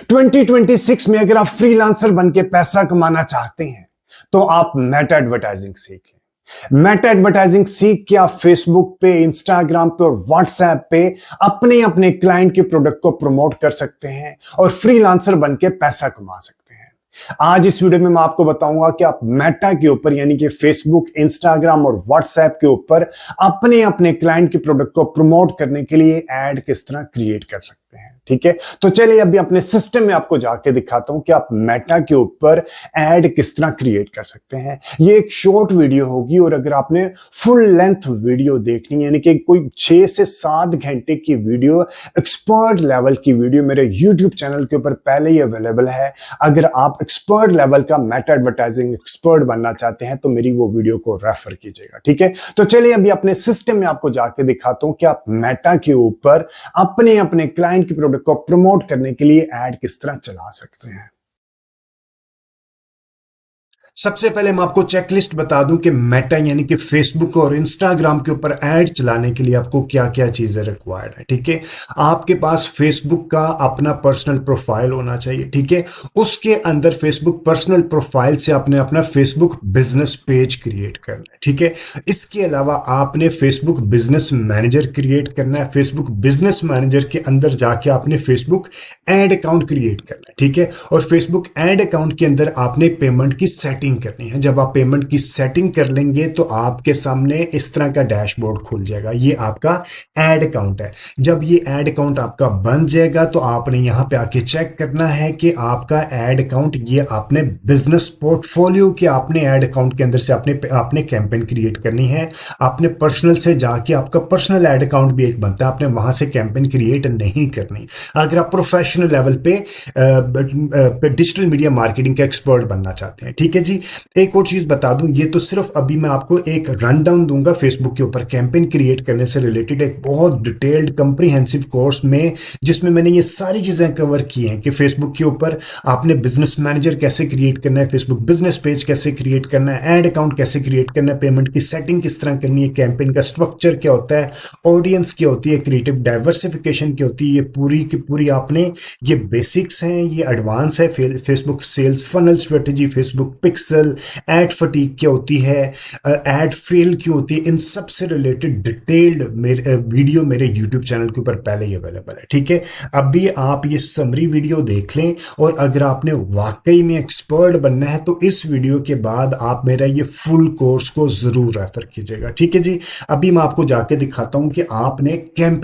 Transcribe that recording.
2026 में अगर आप फ्रीलांसर बन के पैसा कमाना चाहते हैं तो आप मेटा एडवर्टाइजिंग सीखें। मेटा एडवर्टाइजिंग सीख के आप फेसबुक पे, इंस्टाग्राम पे और व्हाट्सएप पे अपने अपने क्लाइंट के प्रोडक्ट को प्रमोट कर सकते हैं और फ्रीलांसर बन के पैसा कमा सकते हैं। आज इस वीडियो में मैं आपको बताऊंगा कि आप मेटा के ऊपर यानी कि फेसबुक, इंस्टाग्राम और व्हाट्सएप के ऊपर अपने अपने क्लाइंट के प्रोडक्ट को प्रमोट करने के लिए एड किस तरह क्रिएट कर सकते हैं। ठीक है, तो चलिए अभी अपने सिस्टम में आपको जाके दिखाता हूं कि आप मेटा के ऊपर एड किस तरह क्रिएट कर सकते हैं। ये एक शॉर्ट वीडियो होगी और अगर आपने फुल लेंथ वीडियो देखनी यानी कि कोई 6 से 7 घंटे की वीडियो, एक्सपर्ट लेवल की वीडियो मेरे YouTube चैनल के ऊपर पहले ही अवेलेबल है। अगर आप एक्सपर्ट लेवल का मेटा एडवर्टाइजिंग एक्सपर्ट बनना चाहते हैं तो मेरी वो वीडियो को रेफर कीजिएगा। ठीक है, तो चलिए अभी अपने सिस्टम में आपको जाके दिखाता हूं कि आप मेटा के ऊपर अपने अपने क्लाइंट के प्रोडक्ट को प्रमोट करने के लिए ऐड किस तरह चला सकते हैं। सबसे पहले मैं आपको चेकलिस्ट बता दूं कि मेटा यानी कि फेसबुक और इंस्टाग्राम के ऊपर ऐड चलाने के लिए आपको क्या क्या चीजें रिक्वायर्ड है। ठीक है, आपके पास फेसबुक का अपना पर्सनल प्रोफाइल होना चाहिए। ठीक है, उसके अंदर फेसबुक पर्सनल प्रोफाइल से आपने अपना फेसबुक बिजनेस पेज क्रिएट करना है। ठीक है, इसके अलावा आपने फेसबुक बिजनेस मैनेजर क्रिएट करना है। फेसबुक बिजनेस मैनेजर के अंदर जाके आपने फेसबुक एड अकाउंट क्रिएट करना है। ठीक है, और फेसबुक एड अकाउंट के अंदर आपने पेमेंट की सेटिंग करनी है। जब आप पेमेंट की सेटिंग कर लेंगे तो आपके सामने इस तरह का डैशबोर्ड खुल जाएगा। ये आपका एड अकाउंट है। जब ये एड अकाउंट आपका बन जाएगा तो आपने यहां पे आके चेक करना है कि आपका एड अकाउंट, ये आपने बिजनेस पोर्टफोलियो के आपने एड अकाउंट के अंदर से आपने कैंपेन क्रिएट करनी है। आपने पर्सनल से जाके आपका पर्सनल एड अकाउंट भी एक बनता है, आपने वहां से कैंपेन क्रिएट नहीं करनी। अगर आप प्रोफेशनल लेवल पे डिजिटल मीडिया मार्केटिंग का एक्सपर्ट बनना चाहते हैं। ठीक है जी, एक और चीज बता दूं, ये तो सिर्फ अभी मैं आपको एक रन डाउन दूंगा फेसबुक के ऊपर कैंपेन क्रिएट करने से रिलेटेड एक बहुत डिटेल्ड कंप्रीहेंसिव कोर्स में, जिसमें मैंने ये सारी चीजें कवर की हैं कि फेसबुक के ऊपर आपने बिजनेस मैनेजर कैसे क्रिएट करना है, फेसबुक बिजनेस पेज कैसे क्रिएट करना है, एड अकाउंट कैसे क्रिएट करना है, पेमेंट की सेटिंग किस तरह करनी है, कैंपेन का स्ट्रक्चर क्या होता है, ऑडियंस क्या होती है, क्रिएटिव डाइवर्सिफिकेशन क्या होती है, ये पूरी की पूरी आपने, ये बेसिक्स हैं, ये एडवांस है। Facebook sales funnel strategy, Facebook pixel, ad fatigue क्या होती है, एड फेल क्यों होती है, इन सब से रिलेटेड डिटेल्ड वीडियो मेरे यूट्यूब चैनल के ऊपर पहले ही अवेलेबल है। ठीक है, अभी आप ये समरी वीडियो देख लें और अगर आपने वाकई में एक्सपर्ट बनना है तो इस वीडियो के बाद आप मेरा ये फुल कोर्स को जरूर रेफर कीजिएगा। ठीक है जी, अभी मैं आपको जाके दिखाता हूं कि आपने कैंपेन